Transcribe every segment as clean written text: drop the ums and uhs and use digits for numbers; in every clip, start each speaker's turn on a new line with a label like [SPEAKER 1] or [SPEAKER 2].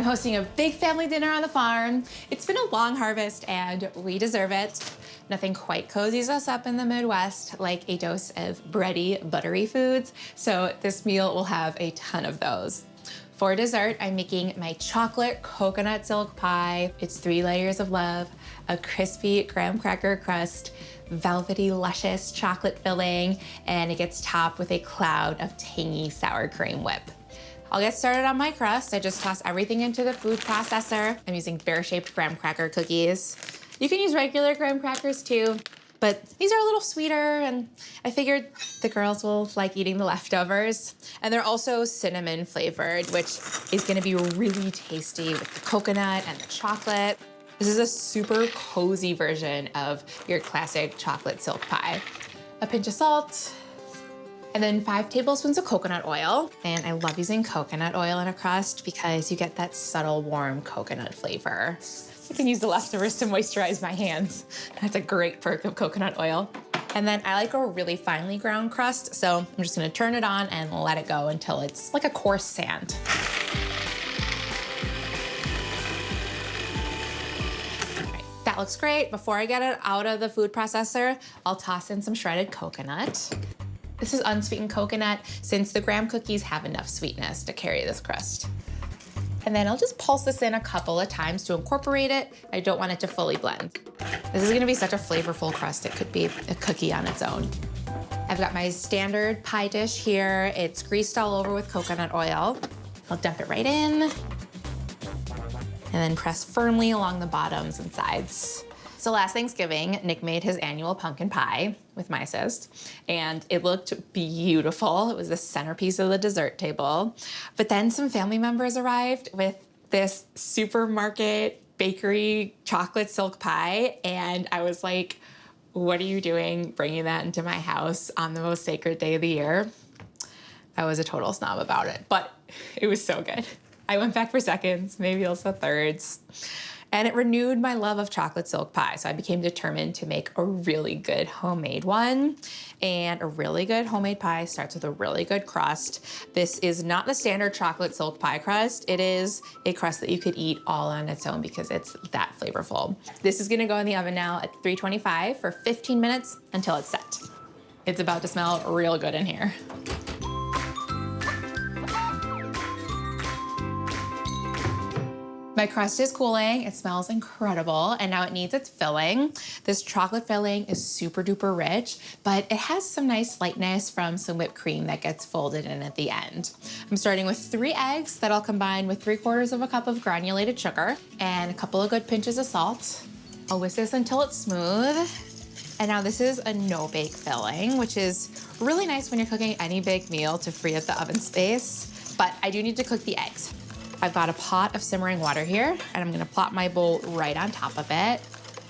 [SPEAKER 1] hosting a big family dinner on the farm. It's been a long harvest and we deserve it. Nothing quite cozies us up in the Midwest like a dose of bready, buttery foods. So this meal will have a ton of those. For dessert, I'm making my chocolate coconut silk pie. It's 3 layers of love, a crispy graham cracker crust, velvety, luscious chocolate filling, and it gets topped with a cloud of tangy sour cream whip. I'll get started on my crust. I just toss everything into the food processor. I'm using bear-shaped graham cracker cookies. You can use regular graham crackers too, but these are a little sweeter, and I figured the girls will like eating the leftovers. And they're also cinnamon flavored, which is gonna be really tasty with the coconut and the chocolate. This is a super cozy version of your classic chocolate silk pie. A pinch of salt, and then 5 tablespoons of coconut oil. And I love using coconut oil in a crust because you get that subtle, warm coconut flavor. I can use the leftovers to moisturize my hands. That's a great perk of coconut oil. And then I like a really finely ground crust, so I'm just gonna turn it on and let it go until it's like a coarse sand. All right, that looks great. Before I get it out of the food processor, I'll toss in some shredded coconut. This is unsweetened coconut since the graham cookies have enough sweetness to carry this crust. And then I'll just pulse this in a couple of times to incorporate it. I don't want it to fully blend. This is gonna be such a flavorful crust. It could be a cookie on its own. I've got my standard pie dish here. It's greased all over with coconut oil. I'll dump it right in and then press firmly along the bottoms and sides. So last Thanksgiving, Nick made his annual pumpkin pie with my assist, and it looked beautiful. It was the centerpiece of the dessert table. But then some family members arrived with this supermarket bakery chocolate silk pie, and I was like, what are you doing bringing that into my house on the most sacred day of the year? I was a total snob about it, but it was so good. I went back for seconds, maybe also thirds. And it renewed my love of chocolate silk pie. So I became determined to make a really good homemade one. And a really good homemade pie starts with a really good crust. This is not the standard chocolate silk pie crust. It is a crust that you could eat all on its own because it's that flavorful. This is gonna go in the oven now at 325 for 15 minutes until it's set. It's about to smell real good in here. My crust is cooling, it smells incredible, and now it needs its filling. This chocolate filling is super duper rich, but it has some nice lightness from some whipped cream that gets folded in at the end. I'm starting with 3 eggs that I'll combine with 3/4 of a cup of granulated sugar and a couple of good pinches of salt. I'll whisk this until it's smooth. And now this is a no-bake filling, which is really nice when you're cooking any big meal to free up the oven space, but I do need to cook the eggs. I've got a pot of simmering water here, and I'm gonna plop my bowl right on top of it.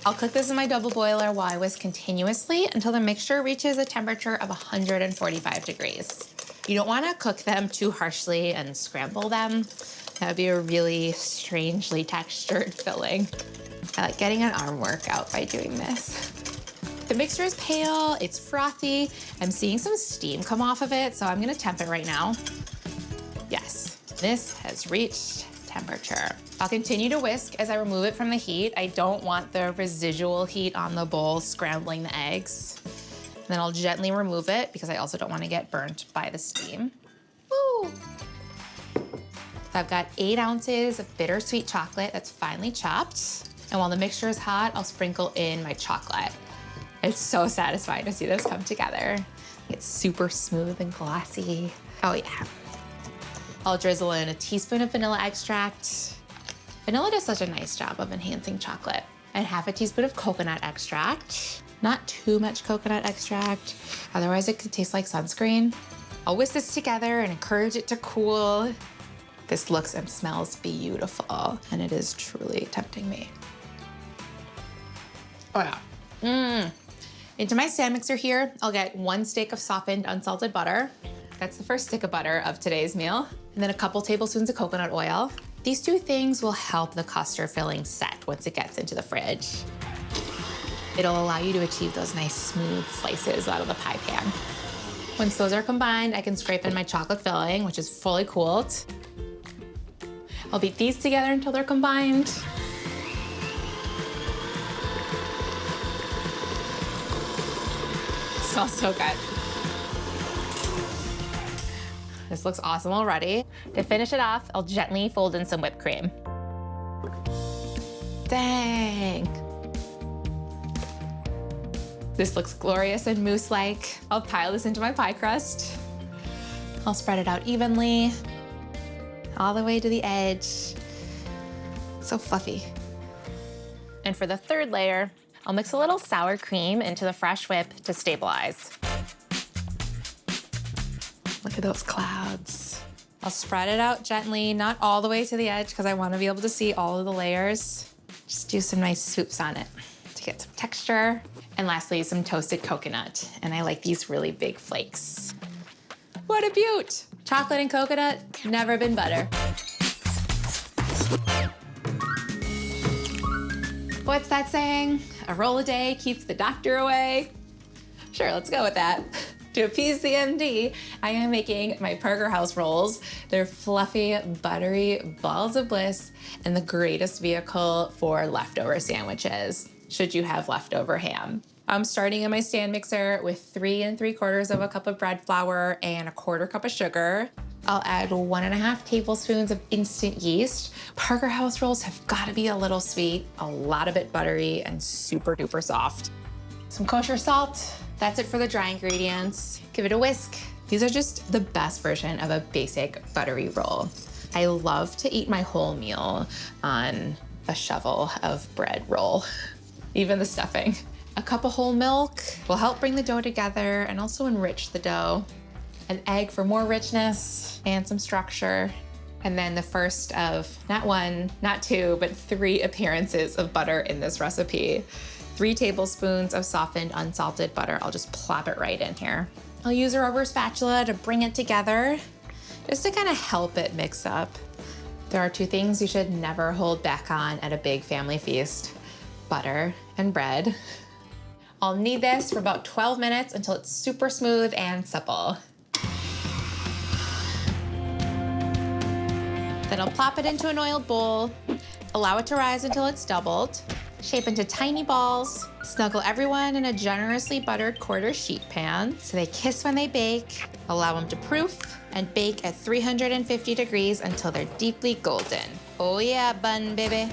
[SPEAKER 1] I'll cook this in my double boiler while I whisk continuously until the mixture reaches a temperature of 145 degrees. You don't wanna cook them too harshly and scramble them. That would be a really strangely textured filling. I like getting an arm workout by doing this. The mixture is pale, it's frothy. I'm seeing some steam come off of it, so I'm gonna temp it right now. Yes. This has reached temperature. I'll continue to whisk as I remove it from the heat. I don't want the residual heat on the bowl scrambling the eggs. And then I'll gently remove it because I also don't want to get burnt by the steam. Woo! So I've got 8 ounces of bittersweet chocolate that's finely chopped. And while the mixture is hot, I'll sprinkle in my chocolate. It's so satisfying to see this come together. It's super smooth and glossy. Oh yeah. I'll drizzle in a teaspoon of vanilla extract. Vanilla does such a nice job of enhancing chocolate. And half a teaspoon of coconut extract. Not too much coconut extract, otherwise it could taste like sunscreen. I'll whisk this together and encourage it to cool. This looks and smells beautiful, and it is truly tempting me. Oh yeah. Into my stand mixer here, I'll get 1 stick of softened unsalted butter. That's the first stick of butter of today's meal. And then a couple tablespoons of coconut oil. These 2 things will help the custard filling set once it gets into the fridge. It'll allow you to achieve those nice smooth slices out of the pie pan. Once those are combined, I can scrape in my chocolate filling, which is fully cooled. I'll beat these together until they're combined. Smells so good. This looks awesome already. To finish it off, I'll gently fold in some whipped cream. Dang. This looks glorious and mousse-like. I'll pile this into my pie crust. I'll spread it out evenly, all the way to the edge. So fluffy. And for the third layer, I'll mix a little sour cream into the fresh whip to stabilize. Look at those clouds. I'll spread it out gently, not all the way to the edge because I want to be able to see all of the layers. Just do some nice swoops on it to get some texture. And lastly, some toasted coconut. And I like these really big flakes. What a beaut! Chocolate and coconut, never been better. What's that saying? A roll a day keeps the doctor away. Sure, let's go with that. To appease the MD, I am making my Parker House rolls. They're fluffy, buttery balls of bliss and the greatest vehicle for leftover sandwiches, should you have leftover ham. I'm starting in my stand mixer with 3 3/4 cup of bread flour and 1/4 cup of sugar. I'll add 1.5 tablespoons of instant yeast. Parker House rolls have gotta be a little sweet, a lot of it buttery, and super duper soft. Some kosher salt. That's it for the dry ingredients. Give it a whisk. These are just the best version of a basic buttery roll. I love to eat my whole meal on a shovel of bread roll, even the stuffing. A cup of whole milk will help bring the dough together and also enrich the dough. An egg for more richness and some structure. And then the first of not 1, not 2, but 3 appearances of butter in this recipe. 3 tablespoons of softened unsalted butter. I'll just plop it right in here. I'll use a rubber spatula to bring it together, just to kind of help it mix up. There are 2 things you should never hold back on at a big family feast: butter and bread. I'll knead this for about 12 minutes until it's super smooth and supple. Then I'll plop it into an oiled bowl, allow it to rise until it's doubled, shape into tiny balls, snuggle everyone in a generously buttered quarter sheet pan so they kiss when they bake, allow them to proof, and bake at 350 degrees until they're deeply golden. Oh yeah, bun baby.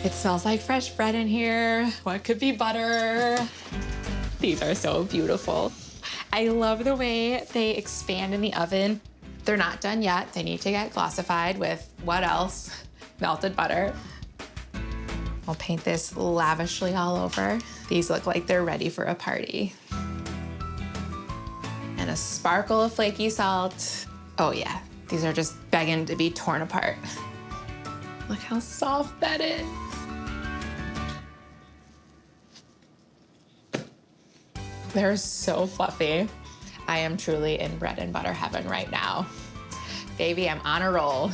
[SPEAKER 1] It smells like fresh bread in here. What could be butter? These are so beautiful. I love the way they expand in the oven. They're not done yet. They need to get glossified with what else? Melted butter. I'll paint this lavishly all over. These look like they're ready for a party. And a sparkle of flaky salt. Oh yeah, these are just begging to be torn apart. Look how soft that is. They're so fluffy. I am truly in bread and butter heaven right now. Baby, I'm on a roll.